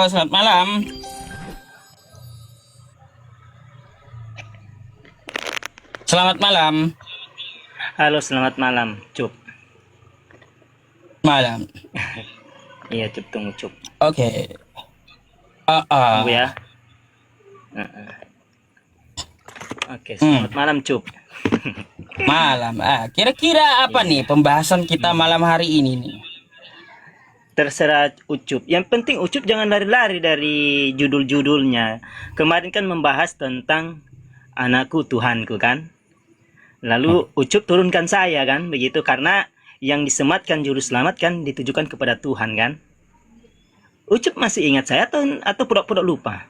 Selamat malam. Selamat malam. Halo, selamat malam, Cup. Malam. Iya, Cup, tunggu, Cup. Oke. Tunggu ya. Oke, selamat malam, Cup. Malam. Kira-kira apa nih pembahasan kita malam hari ini nih? Terserah Ucup. Yang penting Ucup jangan lari-lari dari judul-judulnya. Kemarin kan membahas tentang anakku Tuhanku kan. Lalu Ucup turunkan saya kan, begitu karena yang disematkan juru selamat kan ditujukan kepada Tuhan kan. Ucup masih ingat saya atau pura-pura lupa?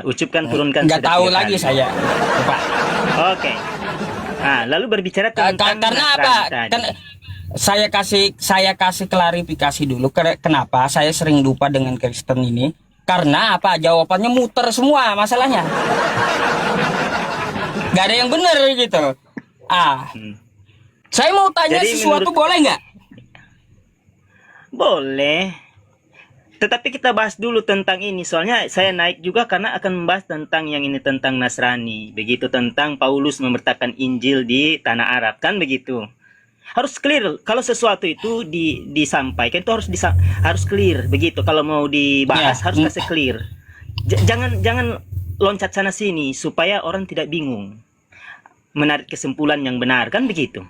Ucup kan turunkan Nggak sudah tahu 3 lagi kali. saya. Lupa. Oke. Lalu berbicara tentang Karena apa? Nasrani Kan tadi. saya kasih klarifikasi dulu. Kenapa saya sering lupa dengan Kristen ini? Karena apa? Jawabannya muter semua masalahnya. Gak ada yang benar gitu. Saya mau tanya Jadi sesuatu, boleh nggak? Boleh. Tetapi kita bahas dulu tentang ini. Soalnya saya naik juga karena akan membahas tentang yang ini, tentang Nasrani. Begitu, tentang Paulus memberitakan Injil di tanah Arab. Kan begitu. Harus clear. Kalau sesuatu itu disampaikan itu harus clear. Begitu. Kalau mau dibahas Ya. harus kasih clear. Jangan loncat sana sini supaya orang tidak bingung. Menarik kesimpulan yang benar. Kan begitu.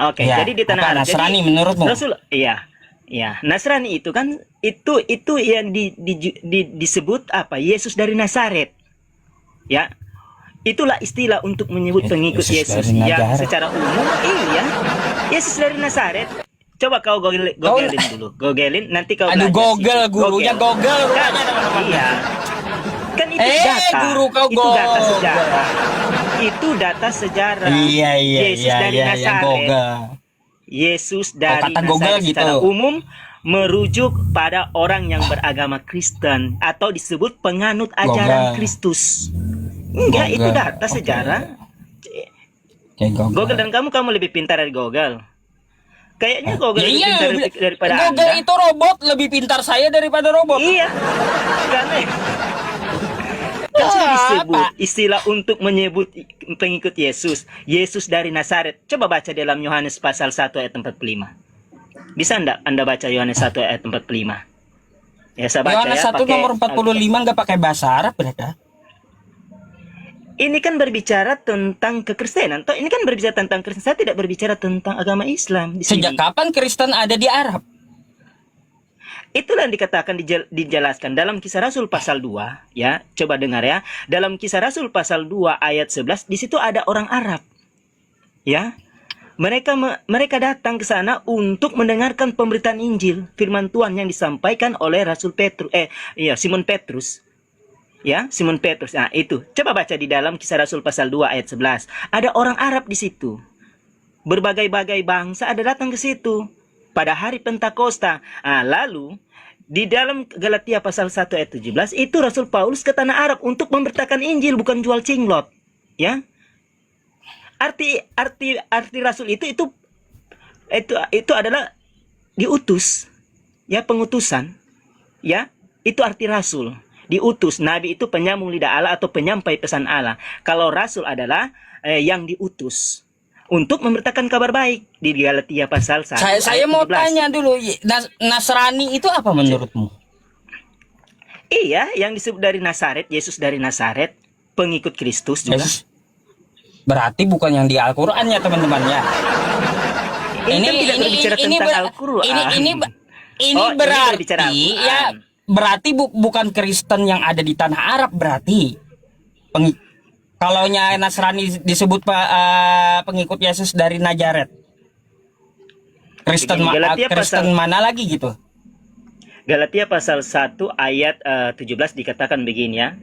Oke. Ya, Jadi di tanah apa Arab. Nasrani Jadi, menurutmu? Rasul, iya. Ya, Nasrani itu kan itu yang disebut apa? Yesus dari Nazaret. Ya. Itulah istilah untuk menyebut pengikut Yesus dari yang Nazaret. secara umum iya. Yesus dari Nazaret. Coba kau googlein dulu. Googlein nanti kau Aduh, belajar Google, situ. gurunya Google Kan, rupanya, teman-teman. iya. Kan itu data. Guru kau Itu data Google. sejarah. Itu data sejarah. Iya, Yesus dari yang Nazaret. Google. Yesus dari kata Google Nazaret gitu. secara umum merujuk pada orang yang beragama Kristen atau disebut penganut ajaran Google. Kristus. Enggak, itu Google. data Oke. sejarah. Oke, Google. Google dan kamu lebih pintar dari Google. Kayaknya Google Ya, lebih iya, pintar daripada Google Anda. itu robot, lebih pintar saya daripada robot. Iya. Karena kan sudah disebut Apa? istilah untuk menyebut pengikut Yesus. Yesus dari Nazaret. Coba baca dalam Yohanes pasal 1 ayat 45. Bisa enggak Anda baca Yohanes 1 ayat 45? Ya, saya baca Yohanes ya. 1 pakai nomor 45 nggak pakai bahasa Arab, berada? Ini kan berbicara tentang kekristenan. Toh ini kan berbicara tentang Kristen. Saya tidak berbicara tentang agama Islam di sini. Sejak kapan Kristen ada di Arab? Itulah yang dikatakan dijelaskan dalam Kisah Rasul pasal 2, ya. Coba dengar ya. Dalam Kisah Rasul pasal 2 ayat 11, di situ ada orang Arab. Ya. Mereka datang ke sana untuk mendengarkan pemberitaan Injil, firman Tuhan yang disampaikan oleh Rasul Simon Petrus. Ya, Simon Petrus. Nah, itu. Coba baca di dalam Kisah Rasul pasal 2 ayat 11. Ada orang Arab di situ. Berbagai-bagai bangsa ada datang ke situ pada hari Pentakosta. Lalu di dalam Galatia pasal 1 ayat 17 itu Rasul Paulus ke tanah Arab untuk memberitakan Injil, bukan jual cinglot. Ya. Arti rasul itu adalah diutus. Ya, pengutusan. Ya, itu arti rasul. Diutus. Nabi itu penyambung lidah Allah atau penyampai pesan Allah. Kalau rasul adalah yang diutus untuk memberitakan kabar baik di Galatia pasal 1 Saya ayat mau 17. tanya dulu, Nasrani itu apa menurutmu? Iya, yang disebut dari Nazaret, Yesus dari Nazaret, pengikut Kristus juga. Yesus. Berarti bukan yang di Al-Qur'an ya, teman-teman ya. Ini kan tidak berbicara tentang Al-Qur'an. Ini berbicara berarti Al-Qur'an. ya, berarti bukan Kristen yang ada di tanah Arab berarti. Kalaunya Nasrani disebut pengikut Yesus dari Nazaret. Kristen mana lagi gitu? Galatia pasal 1 ayat 17 dikatakan begini ya.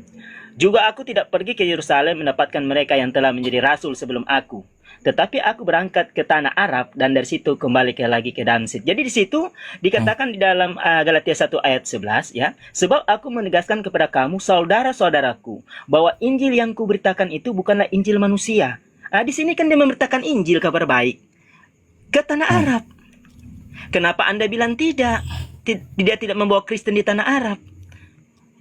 Juga aku tidak pergi ke Yerusalem mendapatkan mereka yang telah menjadi rasul sebelum aku. Tetapi aku berangkat ke tanah Arab dan dari situ kembali lagi ke Damsyik. Jadi di situ dikatakan di dalam Galatia 1 ayat 11 ya, sebab aku menegaskan kepada kamu saudara-saudaraku bahwa Injil yang kuberitakan itu bukanlah Injil manusia. Di sini kan dia memberitakan Injil kabar baik ke tanah Arab. Kenapa Anda bilang tidak? dia tidak membawa Kristen di tanah Arab.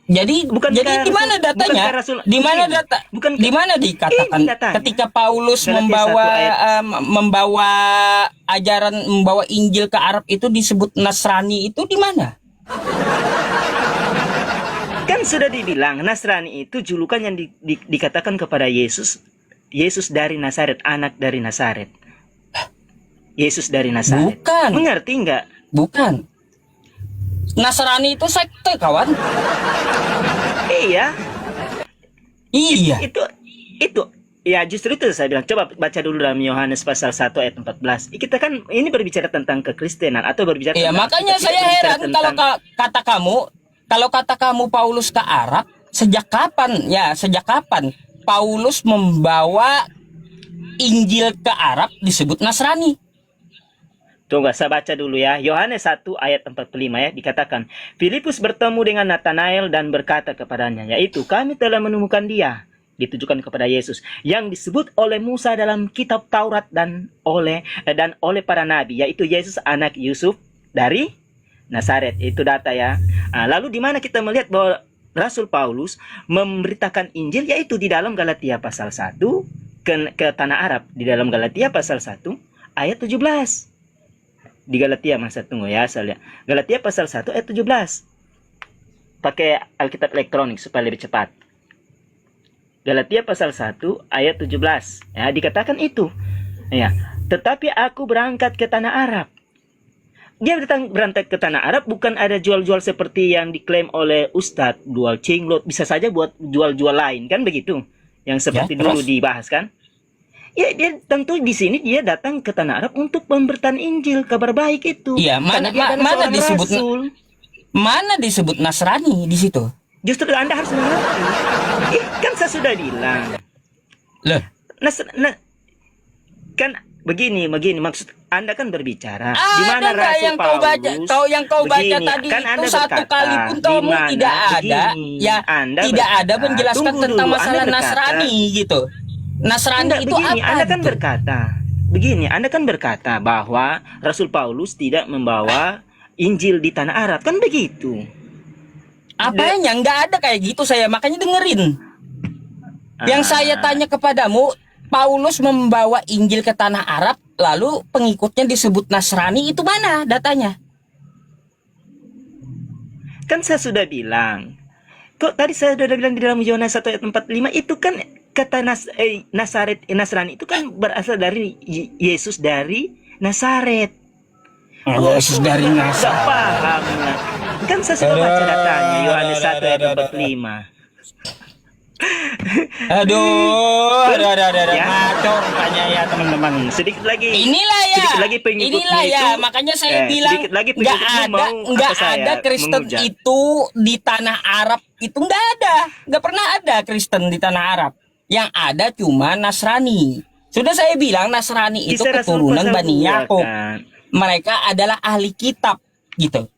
Jadi Bukankah di mana Rasul- datanya? bukankah Rasul- Di mana begini, data? bukankah- Di mana dikatakan Ini datanya. ketika Paulus Galatia membawa 1 ayat. membawa ajaran, membawa Injil ke Arab itu disebut Nasrani, itu di mana? Kan sudah dibilang Nasrani itu julukan yang dikatakan kepada Yesus. Yesus dari Nazaret, anak dari Nazaret. Yesus dari Nazaret. Bukan. Mengerti nggak? Bukan. Nasrani itu sekte, kawan. Iya. Iya. Itu ya, justru itu saya bilang, coba baca dulu dalam Yohanes pasal 1 ayat 14. Kita kan ini berbicara tentang kekristenan atau berbicara Iya, tentang, makanya kita saya berbicara heran tentang- kalau kata kamu Paulus ke Arab, sejak kapan Paulus membawa Injil ke Arab disebut Nasrani? Tunggu, saya baca dulu ya. Yohanes 1 ayat 45 ya, dikatakan, Filipus bertemu dengan Nathanael dan berkata kepadanya, yaitu kami telah menemukan dia, ditujukan kepada Yesus, yang disebut oleh Musa dalam kitab Taurat dan oleh para nabi, yaitu Yesus anak Yusuf dari Nazaret. Itu data ya. Lalu di mana kita melihat bahwa Rasul Paulus memberitakan Injil, yaitu di dalam Galatia pasal 1 ke tanah Arab, di dalam Galatia pasal 1 ayat 17. Di Galatia, masa tunggu ya, saya lihat. Galatia pasal 1 ayat 17. Pakai Alkitab elektronik supaya lebih cepat. Galatia pasal 1 ayat 17. Ya, dikatakan itu. Ya, tetapi aku berangkat ke tanah Arab. Dia berangkat ke tanah Arab bukan ada jual-jual seperti yang diklaim oleh Ustadz, jual cinglot, bisa saja buat jual-jual lain, kan begitu? Yang seperti Ya, dulu terus? dibahas kan? Ya, dia tentu di sini dia datang ke tanah Arab untuk memberikan Injil, kabar baik itu. Iya, Karena dia adalah mana seorang disebut rasul. mana disebut Nasrani di situ? Justru Anda harus mengerti. Kan saya sudah bilang. Loh, Kan begini maksud Anda kan berbicara. Di ada mana nggak Rasul yang kau baca? Yang kau baca begini, tadi kan itu Anda satu berkata, kali pun di kamu mana tidak ada, begini, ya Anda tidak ada berkata, menjelaskan tunggu tentang dulu, masalah Anda berkata, Nasrani gitu. Nasrani Enggak, itu begini, apa? Anda kan gitu? berkata, begini, Anda kan berkata bahwa Rasul Paulus tidak membawa Injil di tanah Arab, kan begitu? Apanya? Nggak ada kayak gitu, saya makanya dengerin. Yang saya tanya kepadamu, Paulus membawa Injil ke tanah Arab, lalu pengikutnya disebut Nasrani, itu mana datanya? Kan saya sudah bilang. Kok tadi saya sudah bilang di dalam Yohanes 1 ayat 45 itu kan kata Nasrani itu kan berasal dari Yesus dari Nazaret. Yesus dari Nggak Nazaret. paham lah. Kan saya sudah baca datanya Yohanes 1 ayat 45. Aduh, ada Ya. ngaco rupanya ya teman-teman. Sedikit lagi. Inilah ya, Sedikit lagi pengikutmu inilah ya, itu, makanya saya bilang sedikit lagi nggak pengikutmu ada, mau nggak apa saya ada Kristen menghujat. itu di tanah Arab, itu nggak pernah ada Kristen di tanah Arab. Yang ada cuma Nasrani. Sudah saya bilang Nasrani itu Kisah Rasul keturunan pasal Bani 2 Yakub. kan. Mereka adalah ahli kitab, gitu.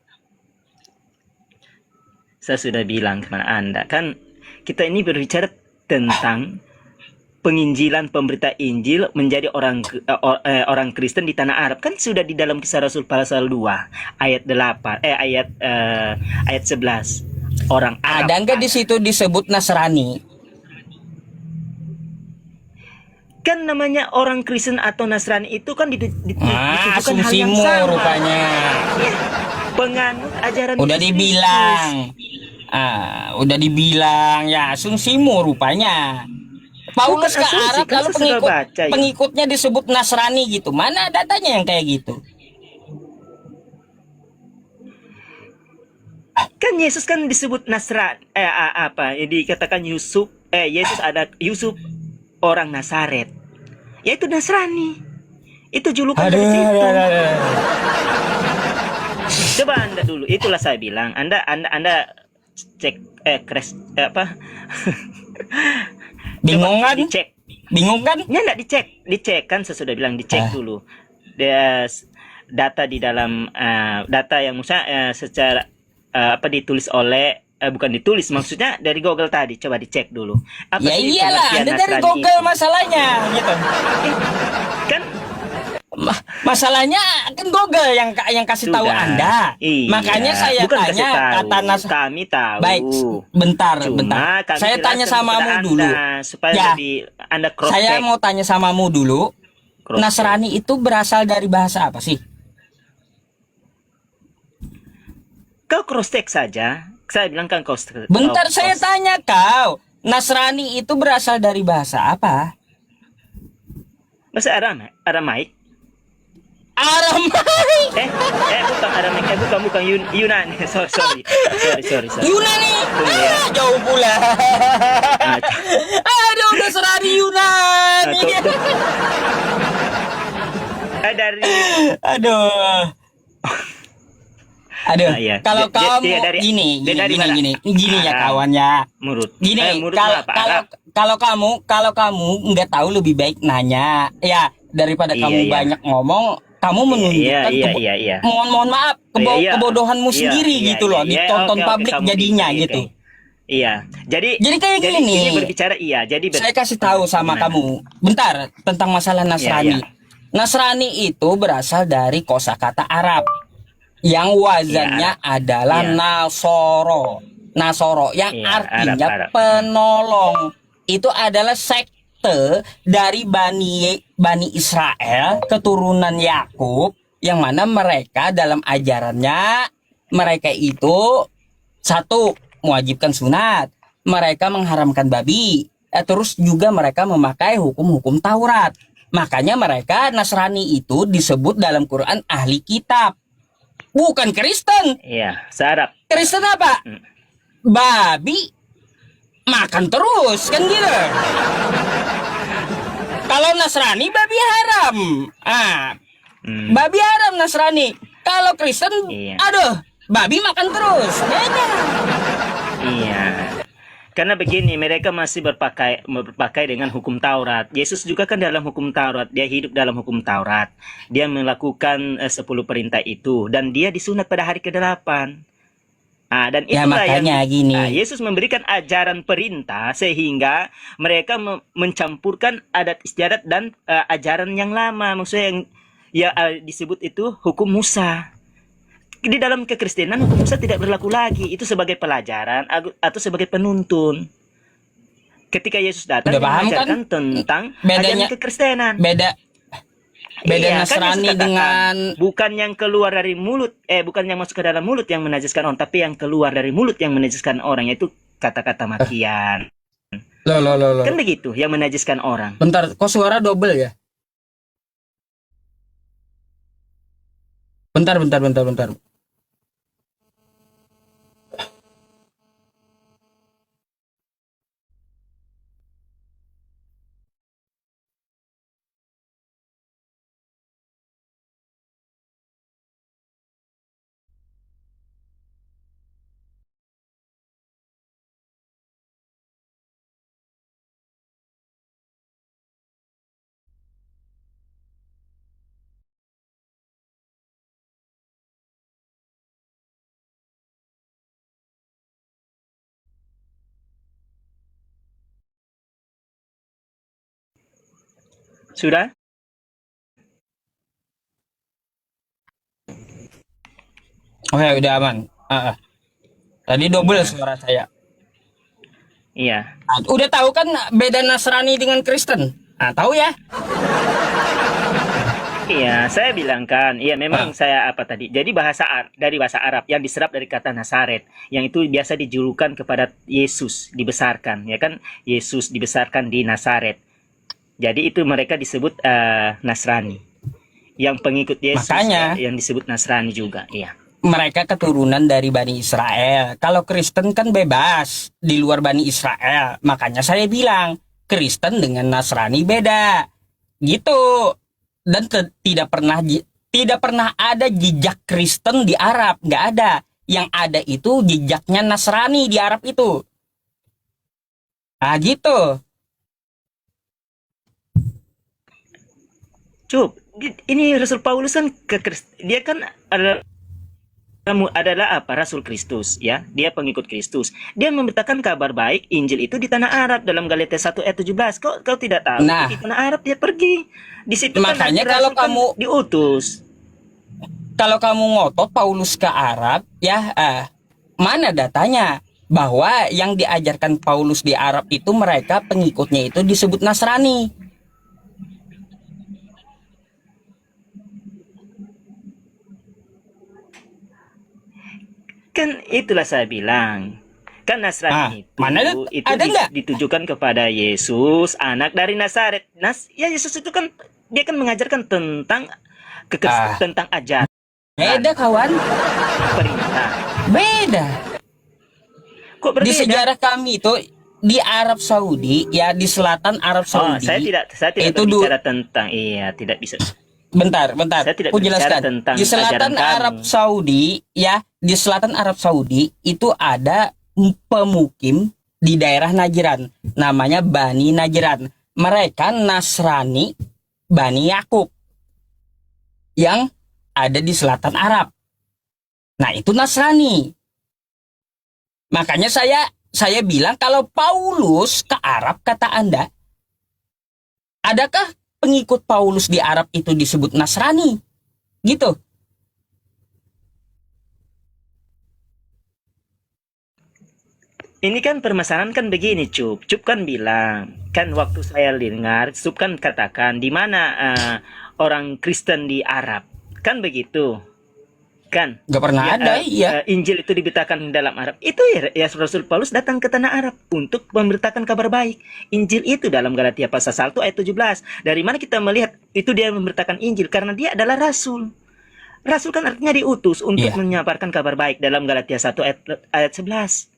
Saya sudah bilang kepada Anda, kan kita ini berbicara tentang penginjilan, pemberita Injil menjadi orang Kristen di tanah Arab. Kan sudah di dalam Kisah Rasul pasal 2 ayat 8 ayat 11. Orang Arab. Ada nggak di situ disebut Nasrani? Kan namanya orang Kristen atau Nasrani itu kan ditujukan hal yang Asumsimu sama. rupanya. Ya, penganut ajaran Udah Yesus dibilang. Kristus. Udah dibilang ya asumsimu rupanya. Paulus Bukan ke asumsi, Arab kan lalu saya sudah baca, ya. pengikutnya disebut Nasrani gitu. Mana datanya yang kayak gitu? Kan Yesus kan disebut dikatakan Yesus ada Yusuf orang Nazaret. Yaitu Nasrani. Itu julukan dari situ. Coba Anda dulu, itulah saya bilang. Anda cek Bingung Coba kan? dicek. Bingung kan? Ya enggak dicek kan saya sudah bilang dicek dulu. Dia data di dalam data yang secara ditulis oleh bukan ditulis, maksudnya dari Google tadi, coba dicek dulu. Ya sih iyalah, pengertian Anda dari Nasrani Google itu? masalahnya gitu. Kan Masalahnya kan Google yang kasih tahu Sudah. Anda. Iya. Makanya saya Bukan kasih tanya tahu. kata Kami tahu. Baik, bentar, Cuma bentar. kami Saya tanya jelaskan samamu kepada dulu. Anda, supaya Ya, lebih Anda cross saya check. mau tanya samamu dulu. Nasrani itu berasal dari bahasa apa sih? Kau cross check saja. Saya bilang kan kau Bentar, kau saya cross- tanya kau. Nasrani itu berasal dari bahasa apa? Bahasa Aramaik. Aramai. Bukan Aramaik. Bukan Yunani. Sorry. Yunani. Tunggu ya. Jauh pula. Ah, Aduh, Nasrani Yunani. dari Aduh. Aduh, iya. kalau kamu Dia dari- gini dia dari mana? ya Arab. kawannya. Murut. Gini, Murut kalau apa? kalau Arab. kalau kamu nggak tahu lebih baik nanya. Ya, daripada Iya, kamu iya. banyak ngomong, kamu menunjukkan Iya. mohon maaf Iya. kebodohanmu Iya, sendiri iya, gitu loh, iya. ditonton Oke, publik kamu jadinya oke. gitu. Iya. Jadi kayak gini. ini berbicara jadi Saya kasih tahu sama gimana? kamu. Bentar, tentang masalah Nasrani. Iya. Nasrani itu berasal dari kosakata Arab yang wazannya adalah Iya. Nasoro yang Iya, artinya Arab. penolong. Itu adalah sekte dari Bani Israel, keturunan Yakub, yang mana mereka dalam ajarannya mereka itu satu mewajibkan sunat, mereka mengharamkan babi, terus juga mereka memakai hukum-hukum Taurat. Makanya mereka Nasrani itu disebut dalam Quran ahli kitab. Bukan Kristen. Iya, searab. Kristen apa? Babi makan terus kan gitu. Kalau Nasrani babi haram. Babi haram Nasrani. Kalau Kristen, Iya. aduh, babi makan terus. Beda. Iya. Karena begini, mereka masih berpakai dengan hukum Taurat. Yesus juga kan dalam hukum Taurat, dia hidup dalam hukum Taurat. Dia melakukan 10 perintah itu dan dia disunat pada hari ke-8. Dan Ya, itulah makanya gini. Yesus memberikan ajaran perintah sehingga mereka mencampurkan adat istiadat dan ajaran yang lama, maksudnya yang disebut itu hukum Musa. Di dalam kekristenan hukum Musa tidak berlaku lagi, itu sebagai pelajaran atau sebagai penuntun. Ketika Yesus datang Udah paham mengajarkan kan? tentang Bedanya- ajaran kekristenan. Beda Iya, kan Nasrani Yesus katakan, dengan bukan yang keluar dari mulut, bukan yang masuk ke dalam mulut yang menajiskan orang, tapi yang keluar dari mulut yang menajiskan orang, yaitu kata-kata makian. Loh. Kan begitu, yang menajiskan orang. Bentar, kok suara double ya? Bentar. Sudah? Oke, udah aman. Tadi double suara saya. Iya. Udah tahu kan beda Nasrani dengan Kristen? Tahu ya? Iya, saya bilang kan, iya memang saya apa tadi. Jadi dari bahasa Arab yang diserap dari kata Nasaret, yang itu biasa dijulukan kepada Yesus dibesarkan, ya kan? Yesus dibesarkan di Nasaret. Jadi itu mereka disebut Nasrani. Yang pengikut Yesus Makanya. yang disebut Nasrani juga, iya. Mereka keturunan dari Bani Israel. Kalau Kristen kan bebas di luar Bani Israel. Makanya saya bilang Kristen dengan Nasrani beda. Gitu. Dan tidak pernah ada jejak Kristen di Arab, nggak ada. Yang ada itu jejaknya Nasrani di Arab itu. Gitu. Cup, ini Rasul Paulus kan dia kan adalah kamu adalah apa? Rasul Kristus, ya. Dia pengikut Kristus. Dia memberitakan kabar baik Injil itu di tanah Arab dalam Galatia 1 ayat 17. Kau tidak tahu? Nah, Di tanah Arab dia pergi. Di situ kan nanti makanya kalau rasul kan kamu diutus. ngotot Paulus ke Arab, ya mana datanya bahwa yang diajarkan Paulus di Arab itu mereka pengikutnya itu disebut Nasrani. Kan itulah saya bilang. Kan Nasrani Mana itu ada nggak? ditujukan kepada Yesus, anak dari Nazaret. Ya Yesus itu kan dia kan mengajarkan tentang tentang ajaran, Beda kawan, perintah. beda. Kok Di berbeda? sejarah kami itu di Arab Saudi, ya di selatan Arab Oh, Saudi. saya tidak itu berbicara tentang tidak bisa. Bentar, Saya tidak aku berbicara jelaskan. tentang Di selatan ajaran kamu. Arab Saudi, ya, di selatan Arab Saudi itu ada pemukim di daerah Najran, namanya Bani Najran. Mereka Nasrani Bani Yakub yang ada di selatan Arab. Nah, itu Nasrani. Makanya saya bilang kalau Paulus ke Arab, kata Anda, adakah pengikut Paulus di Arab itu disebut Nasrani? Gitu. Ini kan permasalahan kan begini, Cup. Cup kan bilang, kan waktu saya dengar, Cup kan katakan di mana orang Kristen di Arab, kan begitu, kan? Gak pernah Ya, ada, iya. Injil itu diberitakan dalam Arab. Itu ya Rasul Paulus datang ke tanah Arab untuk memberitakan kabar baik. Injil itu dalam Galatia pasal 1 ayat 17. Dari mana kita melihat itu dia memberitakan Injil? Karena dia adalah rasul. Rasul kan artinya diutus untuk Iya. menyabarkan kabar baik dalam Galatia 1 ayat 11.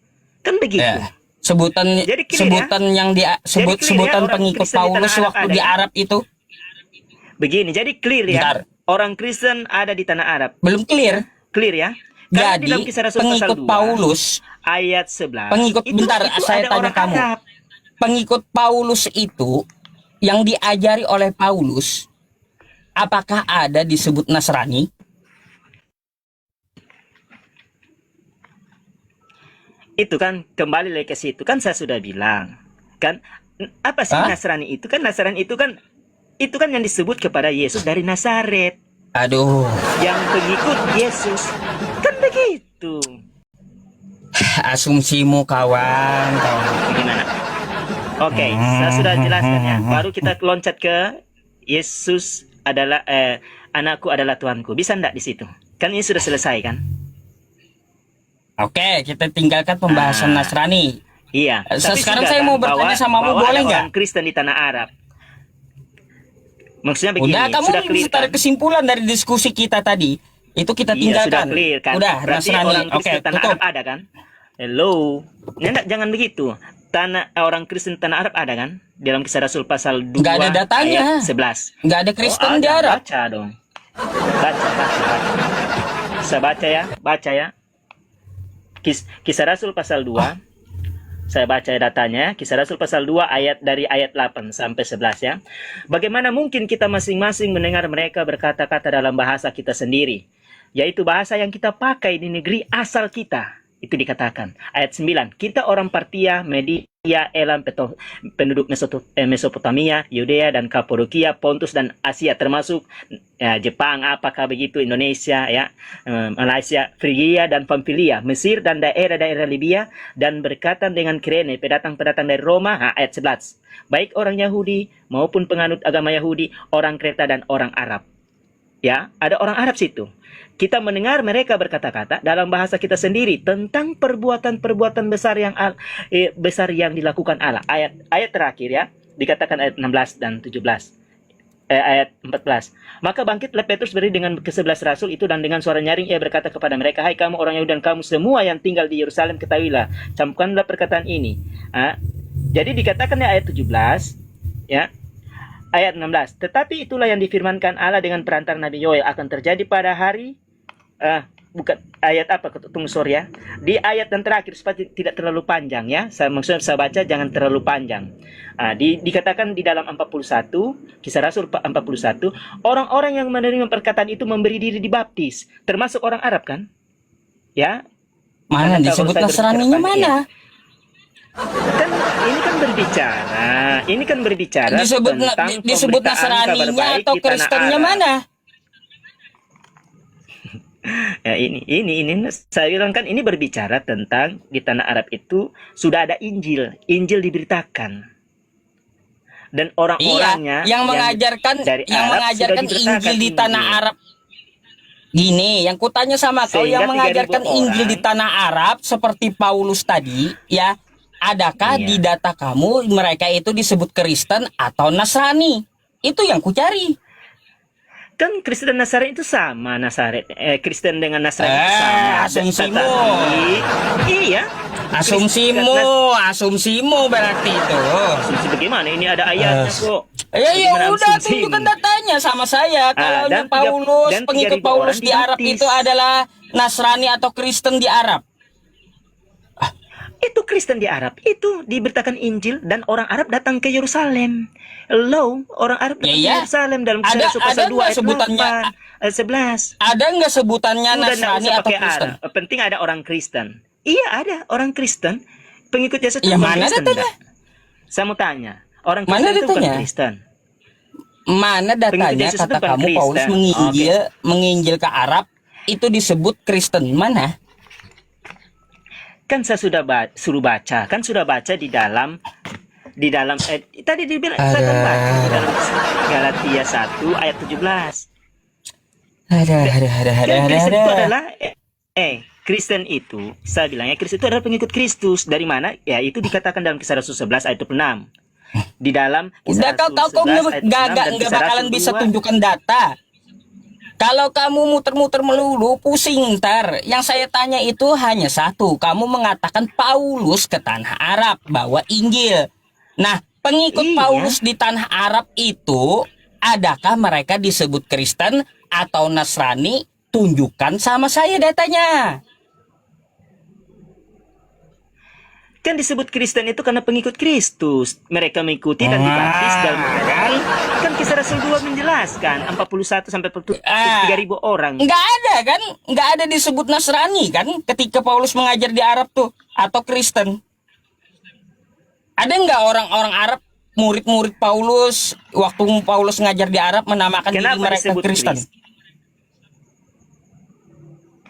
Kan begitu. Ya. Sebutan Jadi clear, sebutan yang Jadi clear, sebutan orang pengikut Kristen di tanah Paulus Arab waktu ada, di kan? Arab itu Begini, jadi clear ya. Bentar. Orang Kristen ada di tanah Arab. belum clear. Clear ya. Karena di Jadi dalam Kisah Rasul pasal pengikut 2 Paulus, ayat 11. pengikut bentar saya ada tanya orang kamu. Arab. Pengikut Paulus itu yang diajari oleh Paulus, apakah ada disebut Nasrani? Itu kan kembali lagi ke situ kan saya sudah bilang. Kan apa sih Hah? Nasrani itu kan itu kan yang disebut kepada Yesus dari Nazaret, Aduh, yang pengikut Yesus. Kan begitu. asumsimu kawan. Bagaimana? Oke, saya sudah jelaskan ya. Baru kita loncat ke Yesus adalah anakku adalah Tuhanku. Bisa enggak di situ? Kan ini sudah selesai kan? Oke, kita tinggalkan pembahasan Ah. Nasrani. Iya. Tapi Sekarang sudah saya kan mau bertanya sama kamu, bahwa boleh ada nggak? orang Kristen di tanah Arab. Maksudnya begini, Udah, kamu sudah clear tarik kan? kesimpulan dari diskusi kita tadi. Itu kita Iya, tinggalkan. sudah clear kan? Udah, Berarti Nasrani. orang Oke, Kristen tanah tutup. Arab ada kan? Hello. Nggak, jangan begitu. Orang Kristen tanah Arab ada kan? Dalam Kisah Rasul pasal 2 Nggak ada datanya. ayat 11. Nggak ada Kristen Oh, di ada. Arab. Baca dong. Baca. Saya baca ya. Kisah Rasul pasal 2. Saya baca datanya, Kisah Rasul pasal 2 dari ayat 8 sampai 11 ya. Bagaimana mungkin kita masing-masing mendengar mereka berkata-kata dalam bahasa kita sendiri, yaitu bahasa yang kita pakai di negeri asal kita. Itu dikatakan. Ayat 9, kita orang Partia, Media, Elam, penduduk Mesopotamia, Yudea dan Kapadokia, Pontus dan Asia termasuk Jepang, apakah begitu, Indonesia, ya, Malaysia, Frigia dan Pamfilia, Mesir dan daerah-daerah Libya, dan berkaitan dengan Kirene, pendatang-pendatang dari Roma. Ayat 11, baik orang Yahudi maupun penganut agama Yahudi, orang Kreta dan orang Arab. Ya, ada orang Arab situ. Kita mendengar mereka berkata-kata dalam bahasa kita sendiri tentang perbuatan-perbuatan besar yang dilakukan Allah. Ayat terakhir ya, dikatakan ayat 16 dan 17. Ayat 14. Maka bangkitlah Petrus berdiri dengan ke-11 rasul itu, dan dengan suara nyaring ia berkata kepada mereka, hai kamu orang Yahudi dan kamu semua yang tinggal di Yerusalem, ketahuilah, camkanlah perkataan ini. Jadi dikatakan di ayat 17 ya. Ayat 16, tetapi itulah yang difirmankan Allah dengan perantara Nabi Yoel akan terjadi pada hari bukan ayat apa, tunggu sorry ya. Di ayat yang terakhir supaya tidak terlalu panjang ya. Maksudnya saya baca jangan terlalu panjang. Dikatakan di dalam 41, Kisah Rasul 41, orang-orang yang menerima perkataan itu memberi diri dibaptis, termasuk orang Arab kan? Ya, Mana Anda tahu disebut kalau saya Nasraninya berbicara mana? kan ini kan berbicara tentang Disebut pemberitaan kabar Nasraninya baik atau di tanah Kristennya Arab. mana? Ya, ini saya bilang kan ini berbicara tentang di tanah Arab itu sudah ada Injil, Injil diberitakan. Dan Iya, orang-orangnya yang mengajarkan dari yang Arab mengajarkan sudah diberitakan Injil di tanah Injil. Arab. Gini, yang kutanya sama kau, Sehingga yang 3.000 mengajarkan Injil di orang, tanah Arab seperti Paulus tadi, ya, adakah di iya. data kamu mereka itu disebut Kristen atau Nasrani? Itu yang kucari. Kan Kristen dan Nasrani itu sama, Kristen dengan Nasrani itu sama. Asumsimu. Iya. Asumsimu berarti itu. Asumsi bagaimana? Ini ada ayatnya kok. Ya Bagaimana udah, asumsi tunjukkan ini? datanya sama saya. Kalau dan Paulus, dan pengikut 3.000 Paulus orang di Arab dibaptis. itu adalah Nasrani atau Kristen di Arab. Itu Kristen di Arab itu diberitakan Injil dan orang Arab datang ke Yerusalem. Orang Arab datang ke Iya. Yerusalem dalam Ada Kisah Rasul pasal 2 nggak ayat sebutannya? 11. Ada nggak sebutannya Sudah nggak Nasrani usah atau pakai Kristen? Arab. Penting ada orang Kristen. Iya, ada orang Kristen. Pengikut Yesus itu Ya, bukan mana Kristen datanya? enggak? Saya mau tanya, orang Mana Kristen itu bukan datanya? Kristen. Mana Pengikut datanya Yesus itu kata bukan kamu Kristen. Paulus menginjil ke Arab itu disebut Kristen? Mana? Kan saya sudah suruh baca, kan sudah baca di dalam tadi dibilang saya kan baca di dalam Galatia 1 ayat 17. Kan Kristen itu adalah Kristen itu, saya bilangnya Kristen itu adalah pengikut Kristus. Dari mana? Ya, itu dikatakan dalam Kisah Rasul 11 ayat 26. Di dalam Udah kau 11 ayat 26 dan nggak Kisah bakalan Rasul bisa 2. tunjukkan data. Kalau kamu muter-muter melulu, pusing ntar. Yang saya tanya itu hanya satu. Kamu mengatakan Paulus ke tanah Arab bawa Injil. Nah, pengikut Iya. Paulus di tanah Arab itu, adakah mereka disebut Kristen atau Nasrani? Tunjukkan sama saya datanya. Kan disebut Kristen itu karena pengikut Kristus. Mereka mengikuti dan dibaptis dalam kan Kisah Rasul 2 menjelaskan 41 sampai 3.000 orang. Nggak ada kan? Nggak ada disebut Nasrani kan ketika Paulus mengajar di Arab tuh, atau Kristen. Ada nggak orang-orang Arab, murid-murid Paulus, waktu Paulus ngajar di Arab menamakan diri Kenapa mereka disebut Kristen?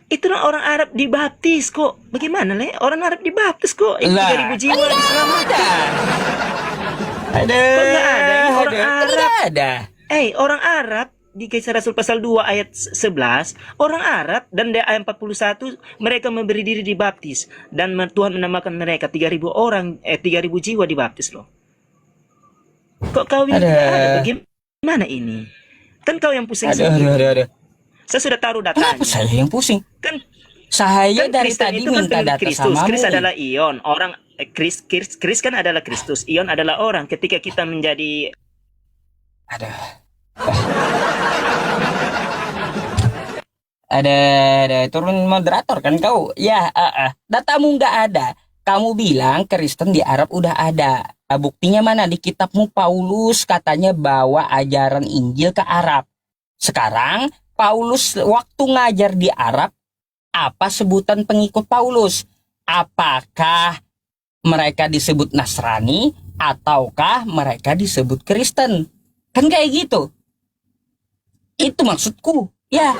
Itulah orang Arab dibaptis kok. Bagaimana Le? Orang Arab dibaptis kok. Itu 3.000 jiwa diselamatkan. Ada. Kok nggak ada? Ini orang Arab. Nggak ada. Orang Arab di Kisah Rasul pasal 2 ayat 11, orang Arab dan di ayat 41 mereka memberi diri dibaptis dan Tuhan menamakan mereka 3.000 orang 3.000 jiwa dibaptis loh. Kok kau bilang tidak ada? Bagaimana ini? Kan kau yang pusing sendiri. Ada. Saya sudah taruh datanya. Kenapa saya yang pusing? Kan Saya dari Kristen tadi itu kan minta pengikut data Kristus. sama Kris kamu. adalah Ion. Orang Kris kan adalah Kristus. Ion adalah orang. Ketika kita menjadi Ada turun moderator kan kau? Ya, datamu nggak ada. Kamu bilang Kristen di Arab udah ada. Buktinya mana? Di kitabmu Paulus katanya bawa ajaran Injil ke Arab. Sekarang Paulus waktu ngajar di Arab, apa sebutan pengikut Paulus? Apakah mereka disebut Nasrani ataukah mereka disebut Kristen? Kan kayak gitu. Itu maksudku. Ya,